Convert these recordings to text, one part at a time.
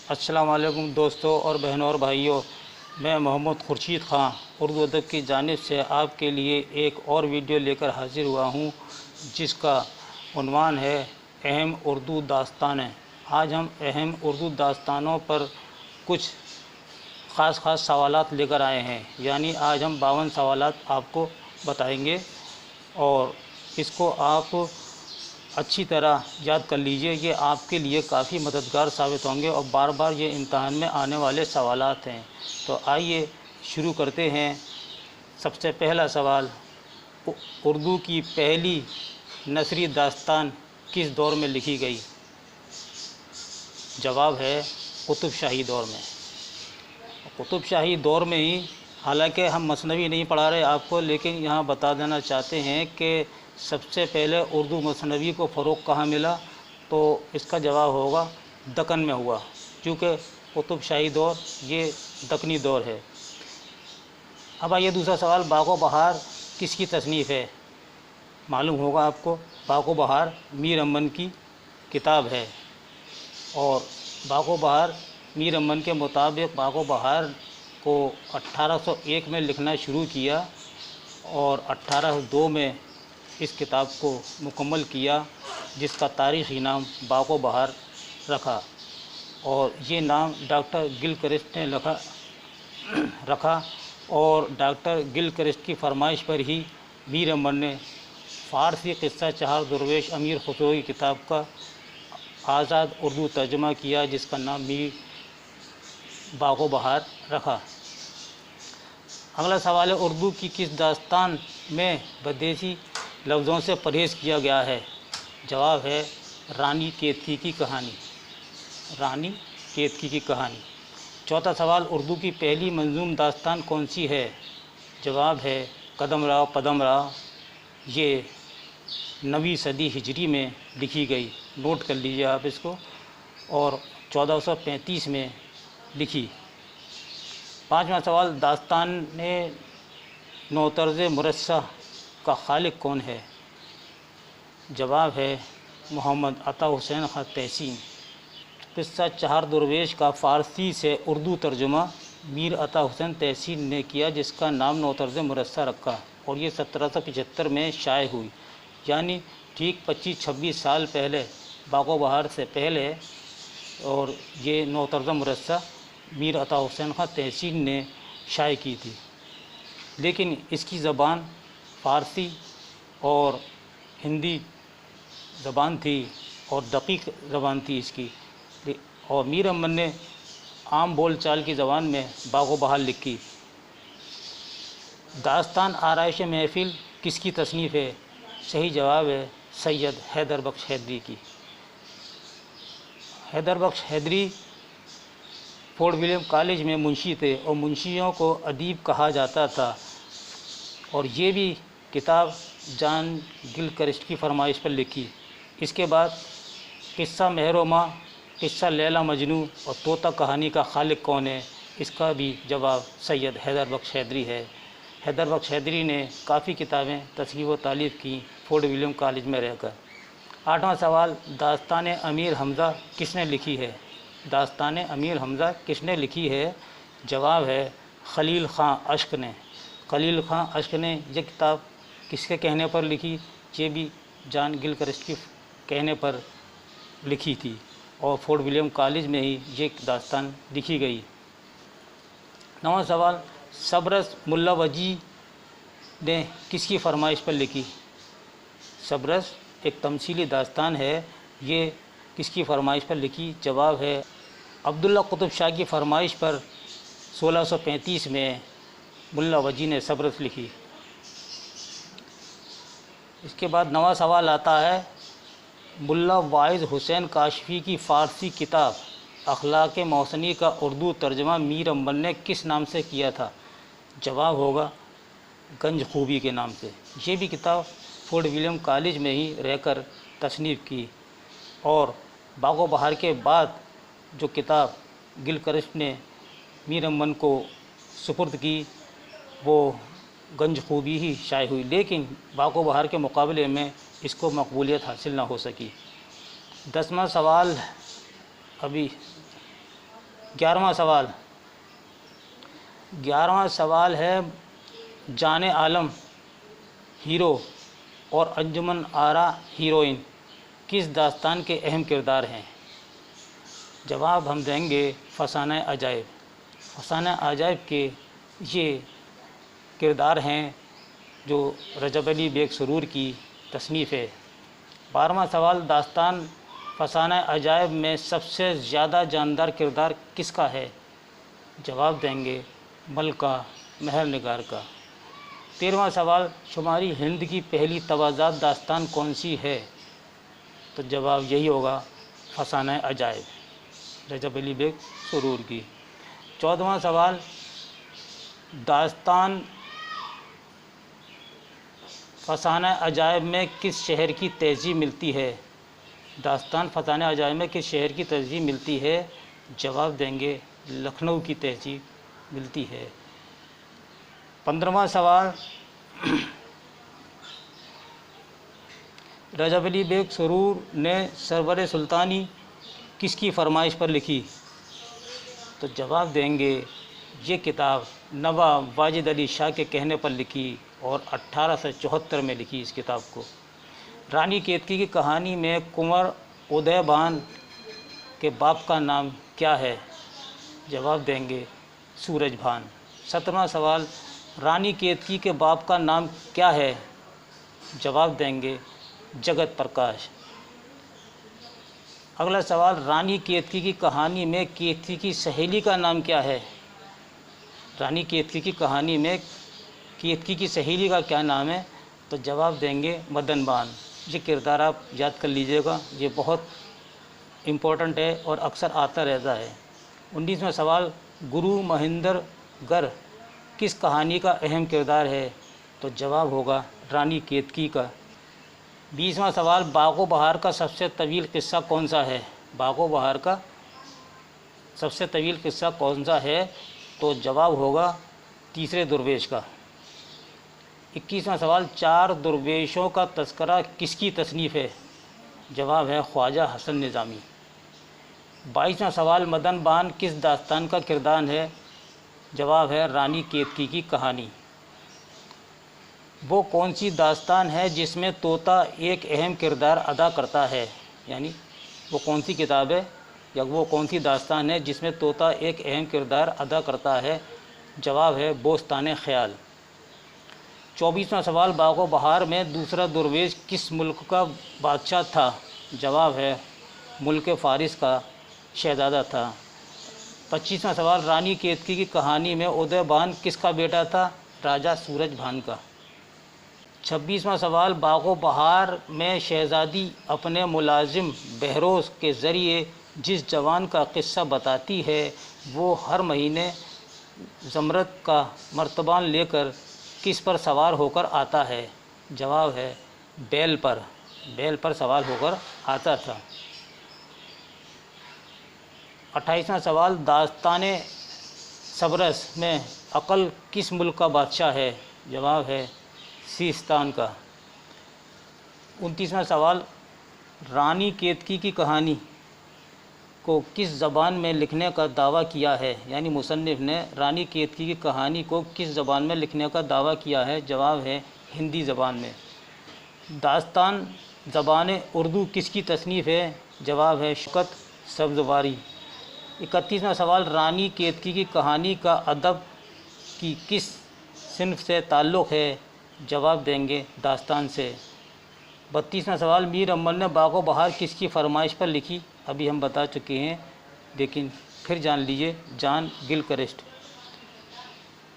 अस्सलाम वालेकुम दोस्तों और बहनों और भाइयों, मैं मोहम्मद खुर्शीद ख़ान उर्दू अदब की जानिब से आपके लिए एक और वीडियो लेकर हाज़िर हुआ हूँ, जिसका उन्वान है अहम उर्दू दास्तानें। आज हम अहम उर्दू दास्तानों पर कुछ ख़ास सवालात लेकर आए हैं। यानी आज हम 52 सवालात आपको बताएंगे और इसको आप अच्छी तरह याद कर लीजिए। ये आपके लिए काफ़ी मददगार साबित होंगे और बार बार ये इम्तहान में आने वाले सवालात हैं। तो आइए शुरू करते हैं। सबसे पहला सवाल, उर्दू की पहली नसरी दास्तान किस दौर में लिखी गई? जवाब है कुतुब शाही दौर में। कुतुब शाही दौर में ही, हालांकि हम मसनवी नहीं पढ़ा रहे आपको, लेकिन यहाँ बता देना चाहते हैं कि सबसे पहले उर्दू मसनवी को फ़रोग़ कहाँ मिला, तो इसका जवाब होगा दक्कन में हुआ, क्योंकि कुतुब शाही दौर ये दक्कनी दौर है। अब आइए दूसरा सवाल, बाग़ो बहार किसकी तसनीफ़ है? मालूम होगा आपको, बाग़ो बहार मीर अमन की किताब है और बाग़ो बहार मीर अमन के मुताबिक बाग़ो बहार को 1801 में लिखना शुरू किया और 1802 में इस किताब को मुकम्मल किया, जिसका तारीख़ी नाम बाग़ो बहार रखा। और ये नाम डॉक्टर गिलक्रिस्ट ने रखा और डॉक्टर गिलक्रिस्ट की फरमाइश पर ही मीर अमन ने फ़ारसी क़िस्सा चहार दरवेश अमीर खुसरो की किताब का आज़ाद उर्दू तर्जुमा किया, जिसका नाम मीर बाग़ो बहार रखा। अगला सवाल है, उर्दू की किस दास्तान में बदेसी लफ्ज़ों से परहेज़ किया गया है? जवाब है रानी केतकी की कहानी। रानी केतकी की कहानी। चौथा सवाल, उर्दू की पहली मंजूम दास्तान कौन सी है? जवाब है कदम राव पदम राव। ये 9वीं सदी हिजरी में लिखी गई, नोट कर लीजिए आप इसको, और 1435 में लिखी। पाँचवा सवाल, दास्तान-ए नौतर्ज़ मुरस्सा का खालिक कौन है? जवाब है मोहम्मद अता हुसैन खां तहसीन। क़िस्सा चहार दरवेश का फ़ारसी से उर्दू तर्जुमा मीर अता हुसैन तहसीन ने किया, जिसका नाम नौतर्ज़ मुरस्सा रखा और ये 1775 में शाये हुई। यानी ठीक 25-26 साल पहले, बाग़ो बहार से पहले, और ये नौतर्ज़ मुरस्सा मीर अता हुसैन खां तहसीन ने शाये की थी। लेकिन इसकी ज़बान फ़ारसी और हिंदी ज़बान थी और दक़ीक़ ज़बान थी इसकी, और मीर अमन ने आम बोल चाल की ज़बान में बाग़ो बहार लिखी। दास्तान आराइश महफ़िल किसकी तसनीफ़ है? सही जवाब है सैयद हैदर बख्श हैदरी की। हैदर बख्श हैदरी फोर्ट विलियम कॉलेज में मुंशी थे और मुंशियों को अदीब कहा जाता था, और ये भी किताब जॉन गिलक्रिस्ट की फरमाइश पर लिखी। इसके बाद किस्सा महरोमा, किस्सा लैला मजनू और तोता कहानी का खालिक कौन है? इसका भी जवाब सैयद हैदर बख्श हैदरी है। हैदर बख्श हैदरी ने काफ़ी किताबें तस्नीफ़ व तालीफ़ की फोर्ट विलियम कॉलेज में रहकर। आठवां सवाल, दास्तान अमीर हमज़ा किसने लिखी है? दास्तान अमीर हमज़ा किसने लिखी है? जवाब है खलील ख़ां अश्क ने। खलील ख़ां अश्क ने यह किताब किसके कहने पर लिखी? ये भी जॉन गिलक्रिस्ट के कहने पर लिखी थी और फोर्ट विलियम कॉलेज में ही ये दास्तान लिखी गई। नौवां सवाल, सब्रस मुल्ला वजी ने किसकी फरमाइश पर लिखी? सब्रस एक तमसीली दास्तान है, ये किसकी फरमाइश पर लिखी? जवाब है अब्दुल्ला कुतुब शाह की फरमाइश पर 1635 में मुल्ला वजी ने सब्रस लिखी। इसके बाद 9वां सवाल आता है, मुल्ला वाइज़ हुसैन काशफ़ी की फ़ारसी किताब अखलाक़ मौसनी का उर्दू तर्जुमा मीर अमन ने किस नाम से किया था? जवाब होगा गंज खूबी के नाम से। ये भी किताब फोर्ट विलियम कॉलेज में ही रहकर तसनीफ़ की, और बाग़ो बहार के बाद जो किताब गिलक्रिस्ट ने मीर अमन को सुपुर्द की वो गंज खूबी ही शाये हुई, लेकिन बाग़ो बहार के मुकाबले में इसको मकबूलियत हासिल ना हो सकी। 10वां सवाल, अभी 11वां सवाल है, जाने आलम हीरो और अंजुमन आरा हीरोइन किस दास्तान के अहम किरदार हैं? जवाब हम देंगे फसाना अजाइब। फसाना अजाइब के ये किरदार हैं जो रजब अली बेग सुरूर की तसनीफ़ है। 12वां सवाल, दास्तान फसाना अजाइब में सबसे ज़्यादा जानदार किरदार किसका है? जवाब देंगे मलका महर निगार का। 13वां सवाल, शुमारी हिंद की पहली तवाज़ात दास्तान कौन सी है? तो जवाब यही होगा फसाना अजाइब, रजब अली बेग सुरूर की। 14वां सवाल, दास्तान फसाना अजाइब में किस शहर की तहज़ीब मिलती है? दास्तान फसाना अजाइब में किस शहर की तहज़ीब मिलती है? जवाब देंगे लखनऊ की तहज़ीब मिलती है। 15वां सवाल, रजब अली बेग सुरूर ने सरवर सुल्तानी किसकी फरमाइश पर लिखी? तो जवाब देंगे ये किताब नवाब वाजिद अली शाह के कहने पर लिखी और 1874 में लिखी इस किताब को। रानी केतकी की कहानी में कुंवर उदयभान के बाप का नाम क्या है? जवाब देंगे सूरजभान। 17वां सवाल, रानी केतकी के बाप का नाम क्या है? जवाब देंगे जगत प्रकाश। अगला सवाल, रानी केतकी की कहानी में केतकी की सहेली का नाम क्या है? रानी केतकी की कहानी में केतकी की सहेली का क्या नाम है? तो जवाब देंगे मदनबान। ये किरदार आप याद कर लीजिएगा, ये बहुत इम्पोर्टेंट है और अक्सर आता रहता है। 19वां सवाल, गुरु महेंद्रगढ़ किस कहानी का अहम किरदार है? तो जवाब होगा रानी केतकी का। 20वां सवाल, बागो बहार का सबसे तवील किस्सा कौन सा है? बागो बहार का सबसे तवील किस्सा कौन सा है? तो जवाब होगा तीसरे दुर्वेश का। 21वां सवाल, 4 दुर्वेशों का तस्करा किसकी तसनीफ़ है? जवाब है ख्वाजा हसन निज़ामी। 22वां सवाल, मदनबान किस दास्तान का किरदार है? जवाब है रानी केतकी की कहानी। वो कौन सी दास्तान है जिसमें तोता एक अहम किरदार अदा करता है? यानी वो कौन सी किताब है या वो कौन सी दास्तान है जिसमें तोता एक अहम किरदार अदा करता है? जवाब है बोस्तान ख्याल। 24वां सवाल, बागो बहार में दूसरा दुर्वेश किस मुल्क का बादशाह था? जवाब है मुल्क फ़ारिस का शहज़ादा था। 25वां सवाल, रानी केतकी की कहानी में उदयभान किसका बेटा था? राजा सूरजभान का। 26वां सवाल, बागो बहार में शहज़ादी अपने मुलाजिम बहरोज़ के ज़रिए जिस जवान का क़िस्सा बताती है वो हर महीने ज़मरत का मर्तबान लेकर किस पर सवार होकर आता है? जवाब है बैल पर सवार होकर आता था। 28वां सवाल, दास्ताने सबरस में अकल किस मुल्क का बादशाह है? जवाब है सिस्तान का। 29वां सवाल, रानी केतकी की कहानी को किस ज़बान में लिखने का दावा किया है? यानी मुसन्निफ़ ने रानी केतकी की कहानी को किस ज़बान में लिखने का दावा किया है? जवाब है हिंदी ज़बान में। दास्तान ज़बान उर्दू किसकी तसनीफ़ है? जवाब है शौकत सब्ज़वारी। 31वां सवाल, रानी केतकी की कहानी का अदब की किस सिन्फ़ से ताल्लुक़ है? जवाब देंगे दास्तान से। 32वां सवाल, मीर अम्मल ने बागो बहार किसकी फरमाइश पर लिखी? अभी हम बता चुके हैं लेकिन फिर जान लीजिए, जॉन गिलक्रिस्ट।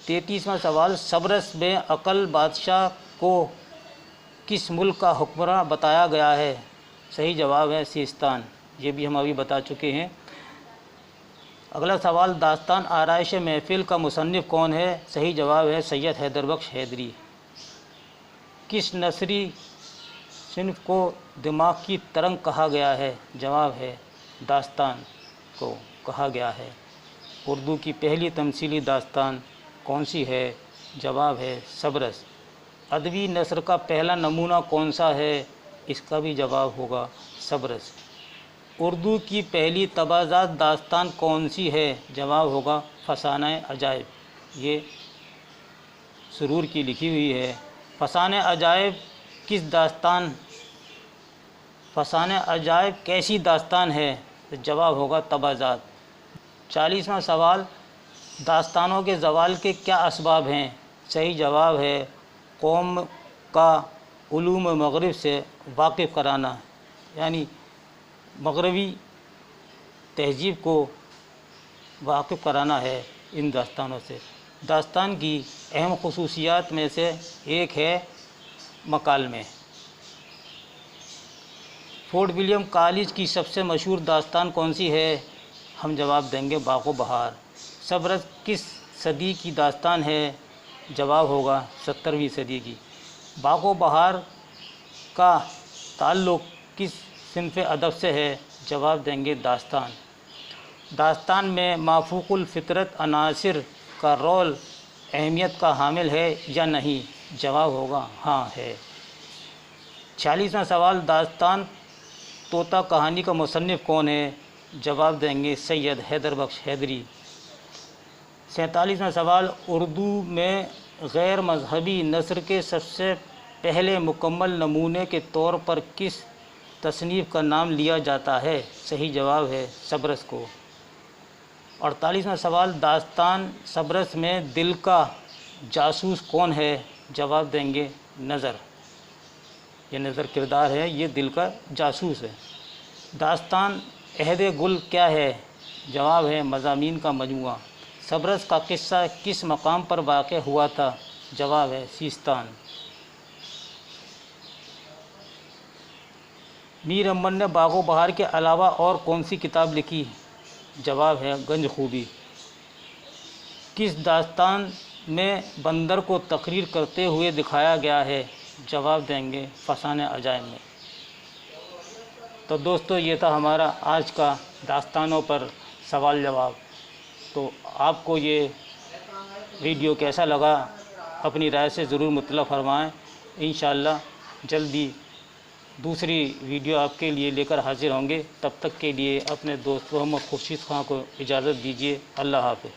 33वां सवाल, सबरस में अकल बादशाह को किस मुल्क का हुक्मरान बताया गया है? सही जवाब है सिस्तान। ये भी हम अभी बता चुके हैं। अगला सवाल, दास्तान आराइश महफिल का मुसन्निफ़ कौन है? सही जवाब है सैयद हैदर बख्श हैदरी। किस नसरी सिन्फ़ को दिमाग की तरंग कहा गया है? जवाब है दास्तान को कहा गया है। उर्दू की पहली तमसीली दास्तान कौन सी है? जवाब है सबरस। अदबी नसर का पहला नमूना कौन सा है? इसका भी जवाब होगा सबरस। उर्दू की पहली तबाजात दास्तान कौन सी है? जवाब होगा फसाने अजाइब। ये सुरूर की लिखी हुई है। फसाने अजाइब किस दास्तान, फसाने अजाइब कैसी दास्तान है? तो जवाब होगा तबाजात। 40वां सवाल, दास्तानों के ज़वाल के क्या असबाब हैं? सही जवाब है कौम का उलूम मगरिब से वाकिफ़ कराना, यानी मगरबी तहजीब को वाकिफ़ कराना है इन दास्तानों से। दास्तान की अहम खुसूसियात में से एक है मकालमे। फोर्ट विलियम कॉलेज की सबसे मशहूर दास्तान कौन सी है? हम जवाब देंगे बाग़ो बहार। सब्रस किस सदी की दास्तान है? जवाब होगा 17वीं सदी की। बाग़ो बहार का ताल्लुक़ किस सिन्फ़ अदब से है? जवाब देंगे दास्तान। दास्तान में माफूकुल फ़ितरत अनासिर का रोल अहमियत का हामिल है या नहीं? जवाब होगा हाँ है। 46वां सवाल, दास्तान तोता कहानी का मुसन्निफ़ कौन है? जवाब देंगे सैयद हैदर बख्श हैदरी। 47वां सवाल, उर्दू में गैर मज़हबी नस्र के सबसे पहले मुकम्मल नमूने के तौर पर किस तसनीफ़ का नाम लिया जाता है? सही जवाब है सब्रस को। 48वां सवाल, दास्तान सब्रस में दिल का जासूस कौन है? जवाब देंगे नज़र। ये नज़र किरदार है, ये दिल का जासूस है। दास्तान अहद गुल क्या है? जवाब है मज़ामीन का मजमुआ। सब्रस का किस्सा किस मकाम पर वाक़ हुआ था? जवाब है सीस्तान। मीर अमन ने बाग़ो बहार के अलावा और कौन सी किताब लिखी? जवाब है गंज खूबी। किस दास्तान में बंदर को तकरीर करते हुए दिखाया गया है? जवाब देंगे फसाने अजाइब में। तो दोस्तों, ये था हमारा आज का दास्तानों पर सवाल जवाब। तो आपको ये वीडियो कैसा लगा अपनी राय से ज़रूर मुतला फरमाएँ। इंशाअल्लाह जल्दी दूसरी वीडियो आपके लिए लेकर हाजिर होंगे। तब तक के लिए अपने दोस्त मोहम्मद खुर्शीद खां को इजाज़त दीजिए। अल्लाह हाफ़िज़।